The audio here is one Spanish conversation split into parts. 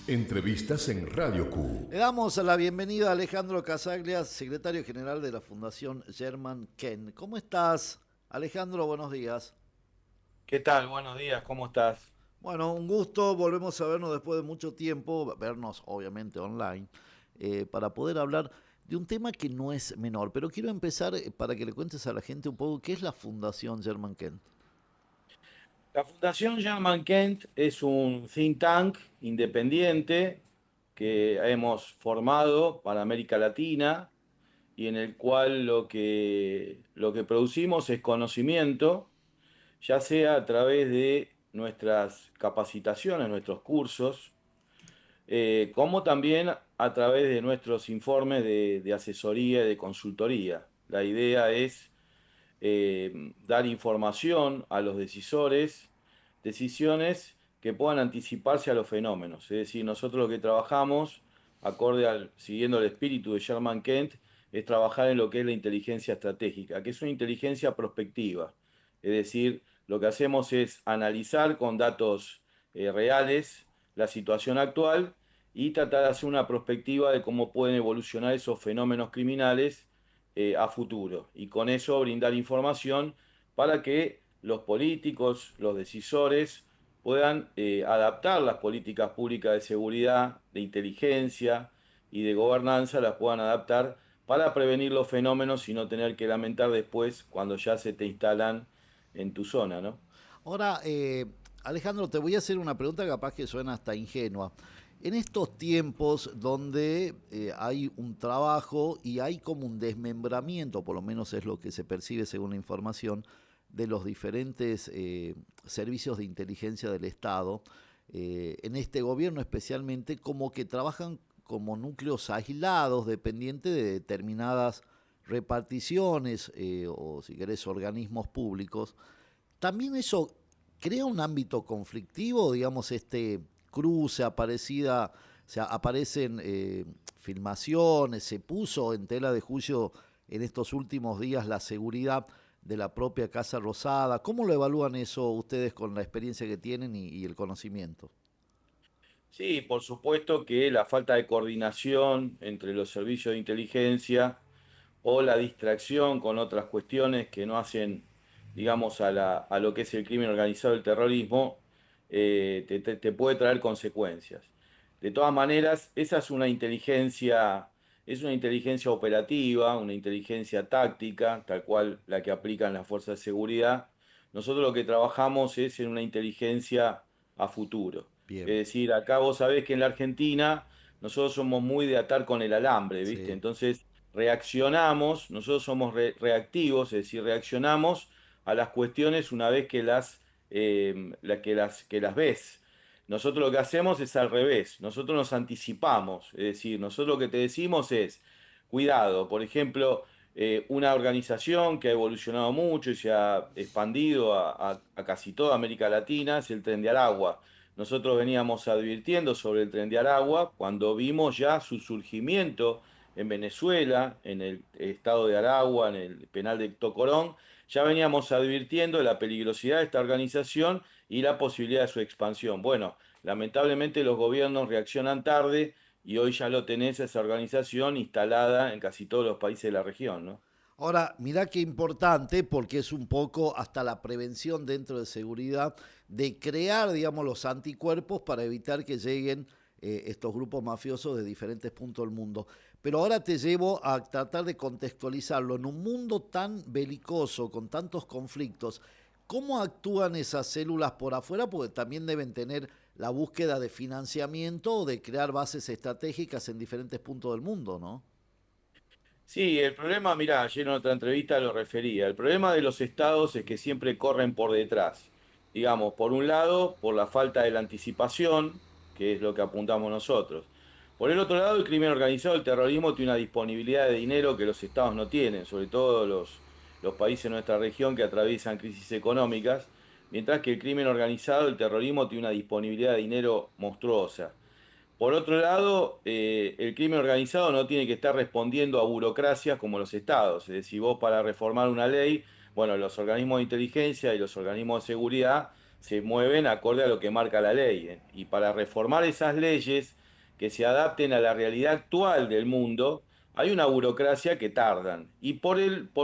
Entrevistas en Radio Q. Le damos la bienvenida a Alejandro Casaglia, secretario general de la Fundación Germán Kent. ¿Cómo estás, Alejandro? Buenos días. ¿Qué tal? Buenos días, ¿cómo estás? Bueno, un gusto, volvemos a vernos después de mucho tiempo, vernos obviamente online, para poder hablar de un tema que no es menor. Pero quiero empezar para que le cuentes a la gente un poco qué es la Fundación Germán Kent. La Fundación Germán Kent es un think tank independiente que hemos formado para América Latina y en el cual lo que producimos es conocimiento, ya sea a través de nuestras capacitaciones, nuestros cursos, como también a través de nuestros informes de asesoría y de consultoría. La idea es dar información a los decisores, decisiones que puedan anticiparse a los fenómenos. Es decir, nosotros lo que trabajamos, siguiendo el espíritu de Sherman Kent, es trabajar en lo que es la inteligencia estratégica, que es una inteligencia prospectiva. Es decir, lo que hacemos es analizar con datos reales la situación actual y tratar de hacer una perspectiva de cómo pueden evolucionar esos fenómenos criminales a futuro y con eso brindar información para que los políticos, los decisores puedan adaptar las políticas públicas de seguridad, de inteligencia y de gobernanza, las puedan adaptar para prevenir los fenómenos y no tener que lamentar después cuando ya se te instalan en tu zona, ¿no? Ahora, Alejandro, te voy a hacer una pregunta capaz que suena hasta ingenua. En estos tiempos donde hay un trabajo y hay como un desmembramiento, por lo menos es lo que se percibe según la información, de los diferentes servicios de inteligencia del Estado, en este gobierno especialmente, como que trabajan como núcleos aislados, dependientes de determinadas reparticiones o, si querés, organismos públicos. También eso crea un ámbito conflictivo, digamos, este cruce aparecida, o sea, aparecen filmaciones, se puso en tela de juicio en estos últimos días la seguridad de la propia Casa Rosada. ¿Cómo lo evalúan eso ustedes con la experiencia que tienen y el conocimiento? Sí, por supuesto que la falta de coordinación entre los servicios de inteligencia o la distracción con otras cuestiones que no hacen, digamos, a lo que es el crimen organizado, el terrorismo, te puede traer consecuencias. De todas maneras, esa es una inteligencia operativa, una inteligencia táctica, tal cual la que aplican las fuerzas de seguridad. Nosotros lo que trabajamos es en una inteligencia a futuro. Es Bien, decir, acá vos sabés que en la Argentina nosotros somos muy de atar con el alambre, ¿viste? sí. Entonces, reaccionamos, nosotros somos reactivos, es decir, reaccionamos a las cuestiones una vez que las ves. Nosotros lo que hacemos es al revés, nosotros nos anticipamos, es decir, nosotros lo que te decimos es, cuidado, por ejemplo, una organización que ha evolucionado mucho y se ha expandido a casi toda América Latina es el Tren de Aragua. Nosotros veníamos advirtiendo sobre el Tren de Aragua cuando vimos ya su surgimiento en Venezuela, en el estado de Aragua, en el penal de Tocorón, ya veníamos advirtiendo de la peligrosidad de esta organización y la posibilidad de su expansión. Bueno, lamentablemente los gobiernos reaccionan tarde y hoy ya lo tenés esa organización instalada en casi todos los países de la región, ¿no? Ahora, mirá qué importante, porque es un poco hasta la prevención dentro de seguridad, de crear, digamos, los anticuerpos para evitar que lleguen estos grupos mafiosos de diferentes puntos del mundo. Pero ahora te llevo a tratar de contextualizarlo en un mundo tan belicoso, con tantos conflictos. ¿Cómo actúan esas células por afuera? Porque también deben tener la búsqueda de financiamiento o de crear bases estratégicas en diferentes puntos del mundo, ¿no? Sí, el problema, mirá, ayer en otra entrevista lo refería, el problema de los estados es que siempre corren por detrás. Digamos, por un lado, por la falta de la anticipación, que es lo que apuntamos nosotros. Por el otro lado, el crimen organizado, el terrorismo, tiene una disponibilidad de dinero que los estados no tienen, sobre todo los países de nuestra región que atraviesan crisis económicas, mientras que el crimen organizado, el terrorismo, tiene una disponibilidad de dinero monstruosa. Por otro lado, el crimen organizado no tiene que estar respondiendo a burocracias como los estados. Es decir, vos para reformar una ley, bueno, los organismos de inteligencia y los organismos de seguridad se mueven acorde a lo que marca la ley. Y para reformar esas leyes que se adapten a la realidad actual del mundo, hay una burocracia que tardan. Y por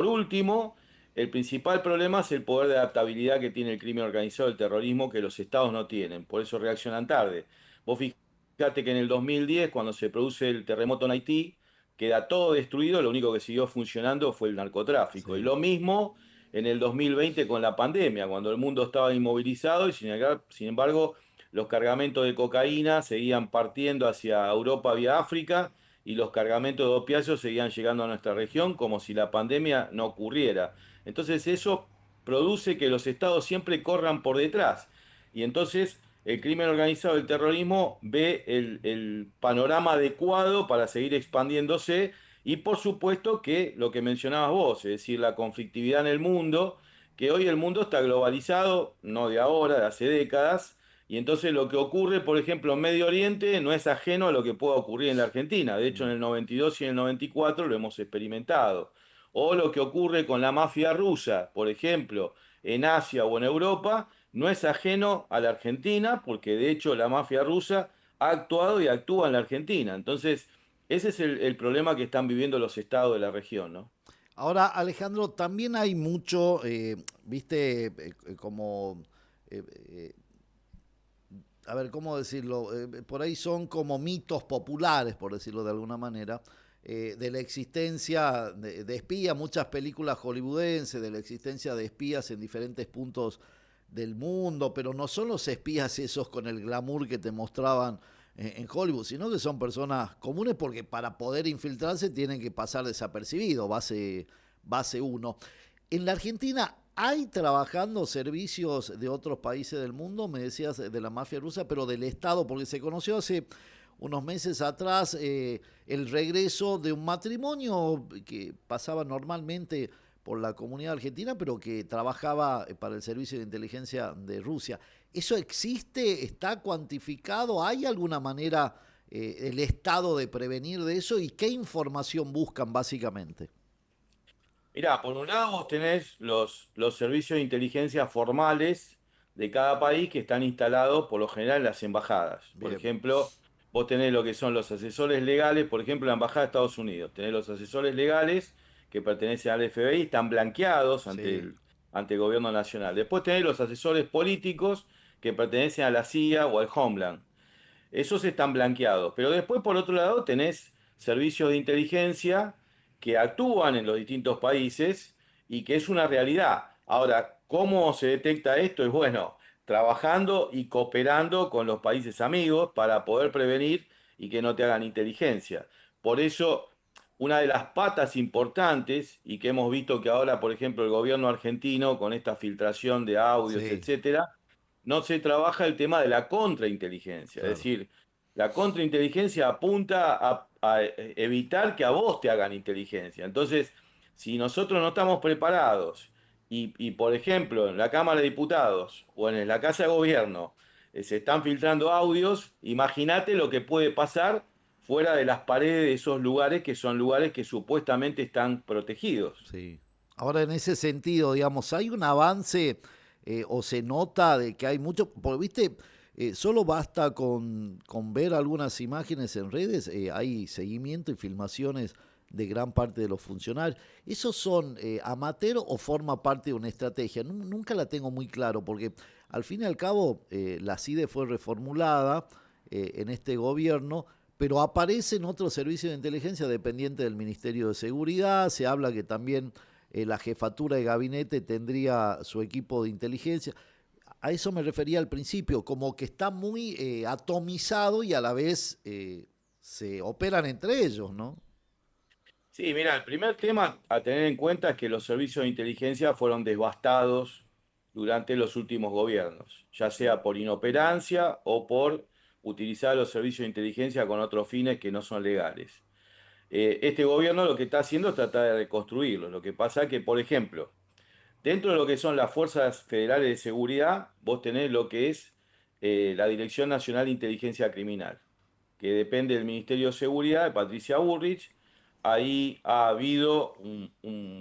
último, el principal problema es el poder de adaptabilidad que tiene el crimen organizado, el terrorismo, que los estados no tienen. Por eso reaccionan tarde. Vos fíjate que en el 2010, cuando se produce el terremoto en Haití, queda todo destruido, lo único que siguió funcionando fue el narcotráfico. Y Sí. lo mismo en el 2020 con la pandemia, cuando el mundo estaba inmovilizado y sin embargo los cargamentos de cocaína seguían partiendo hacia Europa vía África y los cargamentos de opiáceos seguían llegando a nuestra región como si la pandemia no ocurriera. Entonces eso produce que los estados siempre corran por detrás. Y entonces el crimen organizado, el terrorismo, ve el panorama adecuado para seguir expandiéndose y por supuesto que lo que mencionabas vos, es decir, la conflictividad en el mundo, que hoy el mundo está globalizado, no de ahora, de hace décadas, y entonces lo que ocurre, por ejemplo, en Medio Oriente no es ajeno a lo que pueda ocurrir en la Argentina. De hecho, en el 92 y en el 94 lo hemos experimentado. O lo que ocurre con la mafia rusa, por ejemplo, en Asia o en Europa, no es ajeno a la Argentina, porque de hecho la mafia rusa ha actuado y actúa en la Argentina. Entonces, ese es el problema que están viviendo los estados de la región, ¿no? Ahora, Alejandro, también hay mucho, viste, como, eh, eh, a ver, ¿cómo decirlo? Por ahí son como mitos populares, por decirlo de alguna manera, de la existencia de espías, muchas películas hollywoodenses, de la existencia de espías en diferentes puntos del mundo, pero no son los espías esos con el glamour que te mostraban en Hollywood, sino que son personas comunes porque para poder infiltrarse tienen que pasar desapercibido, base uno. En la Argentina hay trabajando servicios de otros países del mundo, me decías de la mafia rusa, pero del Estado, porque se conoció hace unos meses atrás el regreso de un matrimonio que pasaba normalmente por la comunidad argentina, pero que trabajaba para el servicio de inteligencia de Rusia. ¿Eso existe? ¿Está cuantificado? ¿Hay alguna manera el Estado de prevenir de eso? ¿Y qué información buscan básicamente? Mirá, por un lado vos tenés los servicios de inteligencia formales de cada país que están instalados por lo general en las embajadas. Por Bien, ejemplo, vos tenés lo que son los asesores legales, por ejemplo, la Embajada de Estados Unidos. Tenés los asesores legales que pertenecen al FBI, están blanqueados sí, ante el gobierno nacional. Después tenés los asesores políticos que pertenecen a la CIA o al Homeland. Esos están blanqueados. Pero después, por otro lado, tenés servicios de inteligencia que actúan en los distintos países y que es una realidad. Ahora, ¿cómo se detecta esto? Es bueno, trabajando y cooperando con los países amigos para poder prevenir y que no te hagan inteligencia. Por eso, una de las patas importantes, y que hemos visto que ahora, por ejemplo, el gobierno argentino, con esta filtración de audios, sí, etcétera, no se trabaja el tema de la contrainteligencia. Es claro. decir, la contrainteligencia apunta a evitar que a vos te hagan inteligencia. Entonces, si nosotros no estamos preparados por ejemplo, en la Cámara de Diputados o en la Casa de Gobierno se están filtrando audios, imagínate lo que puede pasar fuera de las paredes de esos lugares que son lugares que supuestamente están protegidos. Sí. Ahora, en ese sentido, digamos, hay un avance o se nota de que hay mucho, porque viste, solo basta con ver algunas imágenes en redes, hay seguimiento y filmaciones de gran parte de los funcionarios. ¿Esos son amateur o forma parte de una estrategia? Nunca la tengo muy claro, porque al fin y al cabo la CIDE fue reformulada en este gobierno, pero aparecen otros servicios de inteligencia dependientes del Ministerio de Seguridad, se habla que también la jefatura de gabinete tendría su equipo de inteligencia. A eso me refería al principio, como que está muy atomizado y a la vez se operan entre ellos, ¿no? Sí, mira, el primer tema a tener en cuenta es que los servicios de inteligencia fueron devastados durante los últimos gobiernos, ya sea por inoperancia o por utilizar los servicios de inteligencia con otros fines que no son legales. Este gobierno lo que está haciendo es tratar de reconstruirlo. Lo que pasa es que, por ejemplo, dentro de lo que son las fuerzas federales de seguridad, vos tenés lo que es la Dirección Nacional de Inteligencia Criminal, que depende del Ministerio de Seguridad de Patricia Bullrich. Ahí ha habido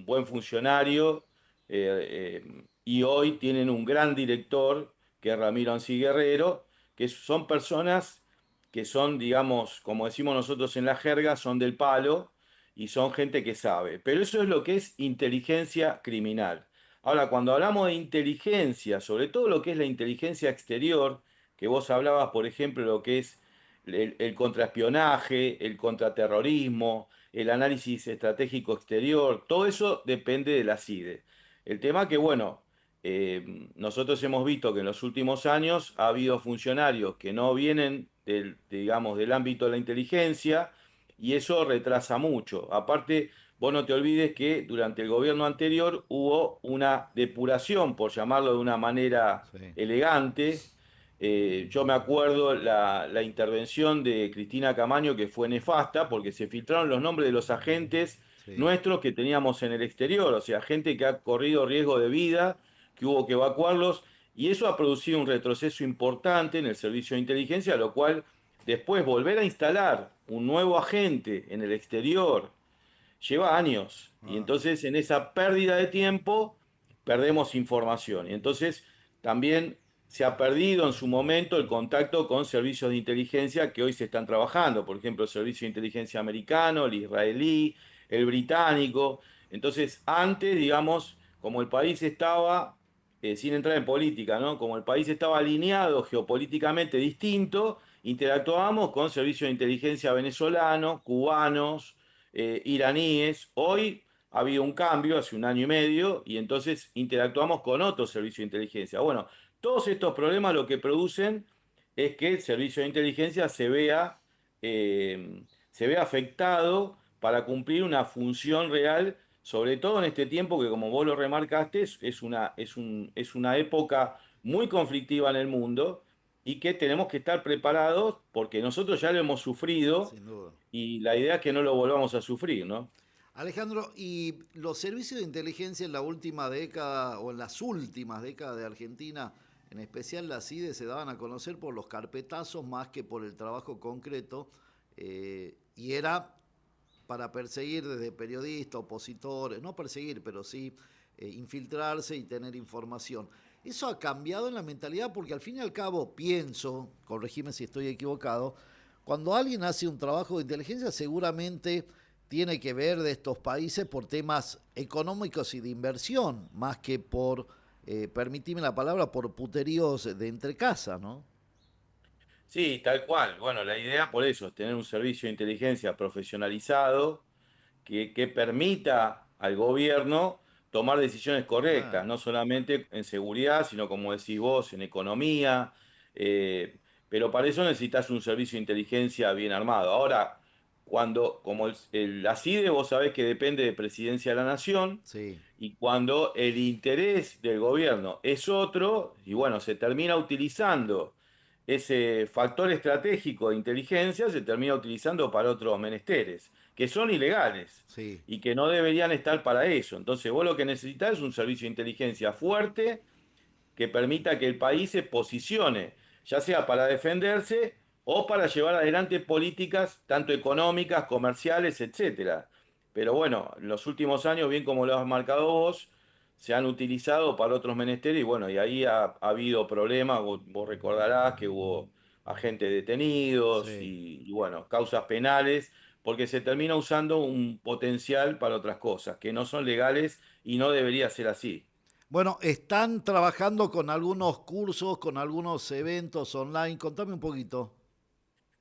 buen funcionario y hoy tienen un gran director que es Ramiro Ansí Guerrero, que son personas que son, digamos, como decimos nosotros en la jerga, son del palo y son gente que sabe. Pero eso es lo que es inteligencia criminal. Ahora, cuando hablamos de inteligencia, sobre todo lo que es la inteligencia exterior, que vos hablabas, por ejemplo, lo que es el contraespionaje, el contraterrorismo, el análisis estratégico exterior, todo eso depende de la CIDE. El tema que, bueno, nosotros hemos visto que en los últimos años ha habido funcionarios que no vienen digamos, del ámbito de la inteligencia y eso retrasa mucho. Aparte, vos no te olvides que durante el gobierno anterior hubo una depuración, por llamarlo de una manera Sí, elegante. Yo me acuerdo la intervención de Cristina Camaño que fue nefasta porque se filtraron los nombres de los agentes sí. nuestros que teníamos en el exterior, o sea, gente que ha corrido riesgo de vida, que hubo que evacuarlos, y eso ha producido un retroceso importante en el servicio de inteligencia, lo cual después volver a instalar un nuevo agente en el exterior lleva años. Y Ah, entonces en esa pérdida de tiempo perdemos información. Y entonces también se ha perdido en su momento el contacto con servicios de inteligencia que hoy se están trabajando. Por ejemplo, el servicio de inteligencia americano, el israelí, el británico. Entonces antes, digamos, como el país estaba, sin entrar en política, ¿no? Como el país estaba alineado geopolíticamente distinto, interactuábamos con servicios de inteligencia venezolanos, cubanos, iraníes. Hoy ha habido un cambio hace un año y medio y entonces interactuamos con otros servicios de inteligencia. Bueno, todos estos problemas lo que producen es que el servicio de inteligencia se vea afectado para cumplir una función real, sobre todo en este tiempo que, como vos lo remarcaste, es una época muy conflictiva en el mundo y que tenemos que estar preparados porque nosotros ya lo hemos sufrido sin duda. y la idea es que no lo volvamos a sufrir, ¿no? Alejandro, ¿y los servicios de inteligencia en la última década o en las últimas décadas de Argentina, en especial la CIDE, se daban a conocer por los carpetazos más que por el trabajo concreto? Y era para perseguir desde periodistas, opositores, no perseguir, pero sí infiltrarse y tener información. Eso ha cambiado en la mentalidad porque al fin y al cabo pienso, corregime si estoy equivocado, cuando alguien hace un trabajo de inteligencia seguramente tiene que ver de estos países por temas económicos y de inversión, más que por, permitime la palabra, por puteríos de entre casa, ¿no? Sí, tal cual. Bueno, la idea por eso es tener un servicio de inteligencia profesionalizado que permita al gobierno tomar decisiones correctas, Claro, no solamente en seguridad, sino como decís vos, en economía. eh, pero para eso necesitas un servicio de inteligencia bien armado. Ahora, como la CIDE, vos sabés que depende de Presidencia de la Nación, sí, y cuando el interés del gobierno es otro, y bueno, se termina utilizando ese factor estratégico de inteligencia, se termina utilizando para otros menesteres, que son ilegales sí. y que no deberían estar para eso. Entonces vos lo que necesitas es un servicio de inteligencia fuerte que permita que el país se posicione, ya sea para defenderse o para llevar adelante políticas tanto económicas, comerciales, etcétera. Pero bueno, en los últimos años, bien como lo has marcado vos, se han utilizado para otros menesteres y bueno, y ahí ha habido problemas, vos recordarás que hubo agentes detenidos Sí. y bueno, causas penales, porque se termina usando un potencial para otras cosas que no son legales y no debería ser así. Bueno, están trabajando con algunos cursos, con algunos eventos online. Contame un poquito.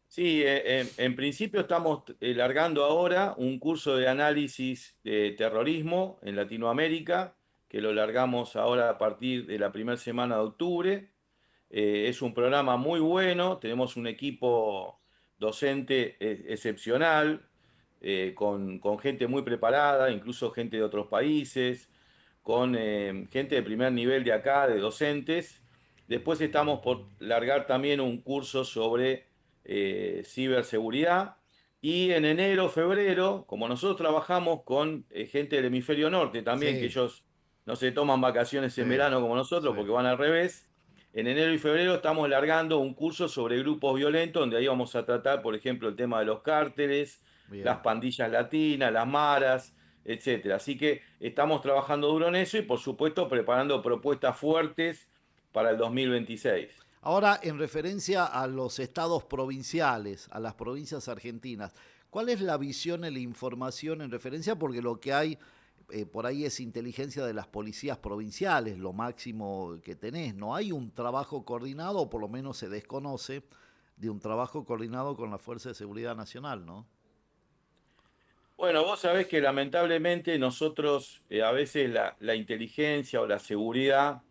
Sí, en principio estamos largando ahora un curso de análisis de terrorismo en Latinoamérica, que lo largamos ahora a partir de la primera semana de octubre. Es un programa muy bueno, tenemos un equipo docente excepcional, con gente muy preparada, incluso gente de otros países, con gente de primer nivel de acá, de docentes. Después estamos por largar también un curso sobre ciberseguridad. Y en enero, febrero, como nosotros trabajamos con gente del hemisferio norte también, que Sí, ellos no se toman vacaciones en sí, verano como nosotros sí. porque van al revés, en enero y febrero estamos largando un curso sobre grupos violentos, donde ahí vamos a tratar, por ejemplo, el tema de los cárteles, las Bien. pandillas latinas, las maras, etcétera. Así que estamos trabajando duro en eso y, por supuesto, preparando propuestas fuertes para el 2026. Ahora, en referencia a los estados provinciales, a las provincias argentinas, ¿cuál es la visión y la información en referencia? Porque lo que hay por ahí es inteligencia de las policías provinciales, lo máximo que tenés. No hay un trabajo coordinado, o por lo menos se desconoce, de un trabajo coordinado con la Fuerza de Seguridad Nacional, ¿no? Bueno, vos sabés que lamentablemente nosotros a veces la inteligencia o la seguridad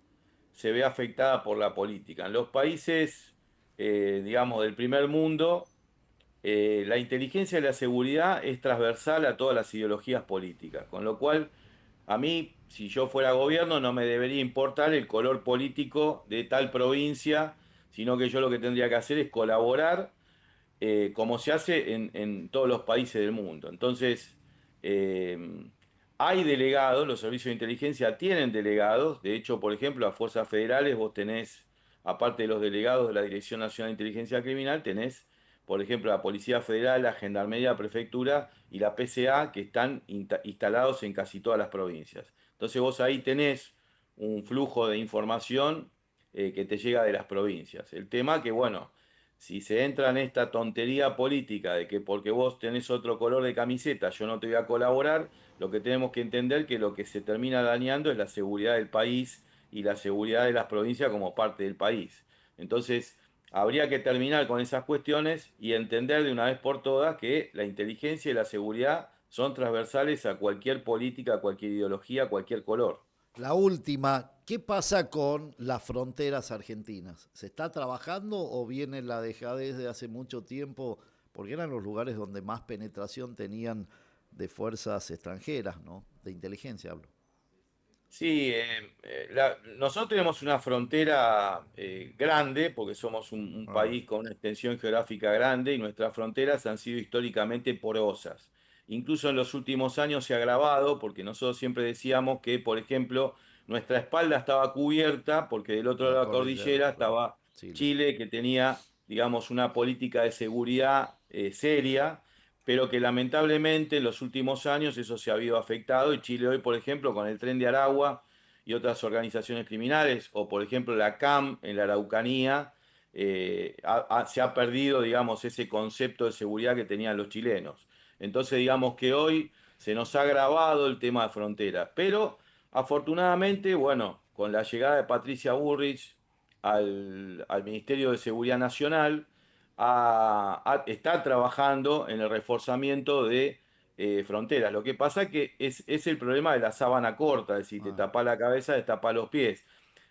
se ve afectada por la política. En los países, digamos, del primer mundo, la inteligencia y la seguridad es transversal a todas las ideologías políticas, con lo cual a mí, si yo fuera gobierno, no me debería importar el color político de tal provincia, sino que yo lo que tendría que hacer es colaborar como se hace en todos los países del mundo. Entonces, eh, hay delegados, los servicios de inteligencia tienen delegados, de hecho, por ejemplo, a fuerzas federales vos tenés, aparte de los delegados de la Dirección Nacional de Inteligencia Criminal, tenés, por ejemplo, la Policía Federal, la Gendarmería, la Prefectura y la PCA, que están instalados en casi todas las provincias. Entonces vos ahí tenés un flujo de información que te llega de las provincias. El tema que, bueno, si se entra en esta tontería política de que porque vos tenés otro color de camiseta yo no te voy a colaborar, lo que tenemos que entender que lo que se termina dañando es la seguridad del país y la seguridad de las provincias como parte del país. Entonces, habría que terminar con esas cuestiones y entender de una vez por todas que la inteligencia y la seguridad son transversales a cualquier política, a cualquier ideología, a cualquier color. La última, ¿qué pasa con las fronteras argentinas? ¿Se está trabajando o viene la dejadez de hace mucho tiempo? Porque eran los lugares donde más penetración tenían de fuerzas extranjeras, ¿no? De inteligencia hablo. Sí, nosotros tenemos una frontera grande porque somos un Ah, país con una extensión geográfica grande y nuestras fronteras han sido históricamente porosas. Incluso en los últimos años se ha agravado porque nosotros siempre decíamos que, por ejemplo, nuestra espalda estaba cubierta porque del otro la lado de la cordillera, cordillera claro. estaba Chile. Chile, que tenía, digamos, una política de seguridad seria, pero que lamentablemente en los últimos años eso se ha habido afectado y Chile hoy, por ejemplo, con el Tren de Aragua y otras organizaciones criminales, o por ejemplo la CAM en la Araucanía, se ha perdido, digamos, ese concepto de seguridad que tenían los chilenos. Entonces, digamos que hoy se nos ha agravado el tema de fronteras, pero afortunadamente, bueno, con la llegada de Patricia Bullrich al Ministerio de Seguridad Nacional, está trabajando en el reforzamiento de fronteras. Lo que pasa que es el problema de la sábana corta, es decir, te Ah, tapa la cabeza, te tapa los pies.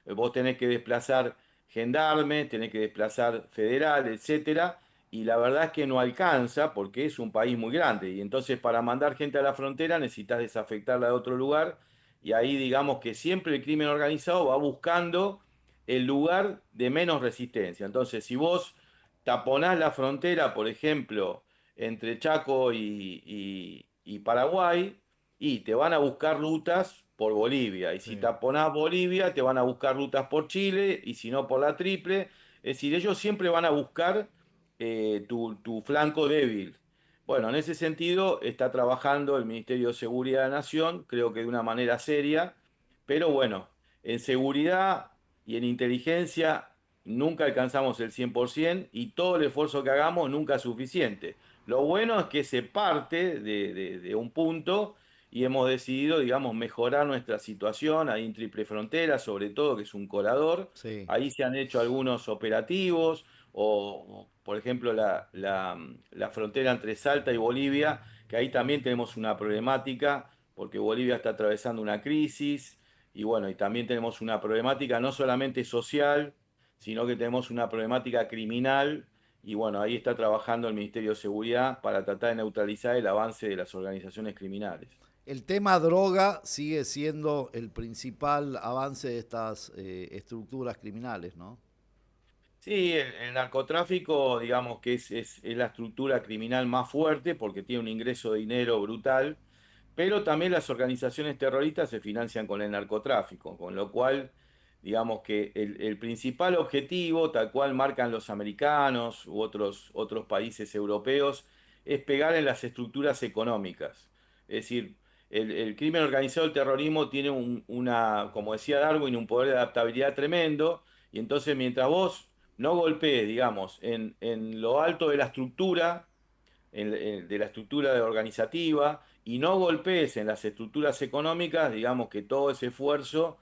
Vos tenés que desplazar gendarmes, tenés que desplazar federal, etcétera, y la verdad es que no alcanza porque es un país muy grande. Y entonces para mandar gente a la frontera necesitas desafectarla de otro lugar, y ahí digamos que siempre el crimen organizado va buscando el lugar de menos resistencia. Entonces, si vos taponás la frontera, por ejemplo, entre Chaco y Paraguay, y te van a buscar rutas por Bolivia. Y si sí. taponás Bolivia, te van a buscar rutas por Chile, y si no por la triple. Es decir, ellos siempre van a buscar tu flanco débil. Bueno, en ese sentido está trabajando el Ministerio de Seguridad de la Nación, creo que de una manera seria, pero bueno, en seguridad y en inteligencia nunca alcanzamos el 100% y todo el esfuerzo que hagamos nunca es suficiente. Lo bueno es que se parte de un punto y hemos decidido, digamos, mejorar nuestra situación ahí en Triple Frontera, sobre todo, que es un colador. Sí. Ahí se han hecho algunos operativos, por ejemplo, la frontera entre Salta y Bolivia, que ahí también tenemos una problemática, porque Bolivia está atravesando una crisis, y bueno, y también tenemos una problemática no solamente social, sino que tenemos una problemática criminal y bueno, ahí está trabajando el Ministerio de Seguridad para tratar de neutralizar el avance de las organizaciones criminales. El tema droga sigue siendo el principal avance de estas estructuras criminales, ¿no? Sí, el narcotráfico, digamos que es la estructura criminal más fuerte porque tiene un ingreso de dinero brutal, pero también las organizaciones terroristas se financian con el narcotráfico, con lo cual, digamos que el principal objetivo, tal cual marcan los americanos u otros países europeos, es pegar en las estructuras económicas. Es decir, el crimen organizado, el terrorismo, tiene como decía Darwin, un poder de adaptabilidad tremendo Y entonces mientras vos no golpees, digamos, en lo alto de la estructura, de la estructura organizativa, y no golpees en las estructuras económicas, digamos que todo ese esfuerzo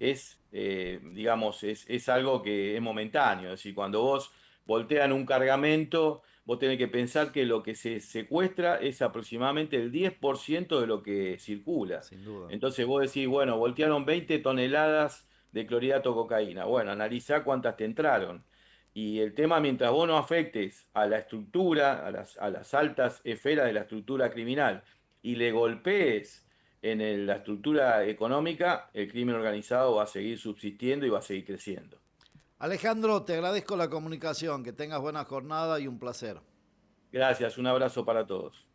es, digamos, es algo que es momentáneo. Es decir, cuando vos voltean un cargamento, vos tenés que pensar que lo que se secuestra es aproximadamente el 10% de lo que circula. Sin duda. Entonces vos decís, bueno, voltearon 20 toneladas de clorhidrato de cocaína. Bueno, analizá cuántas te entraron. Y el tema, mientras vos no afectes a la estructura, a las altas esferas de la estructura criminal, y le golpees en la estructura económica, el crimen organizado va a seguir subsistiendo y va a seguir creciendo. Alejandro, te agradezco la comunicación, que tengas buena jornada y un placer. Gracias, un abrazo para todos.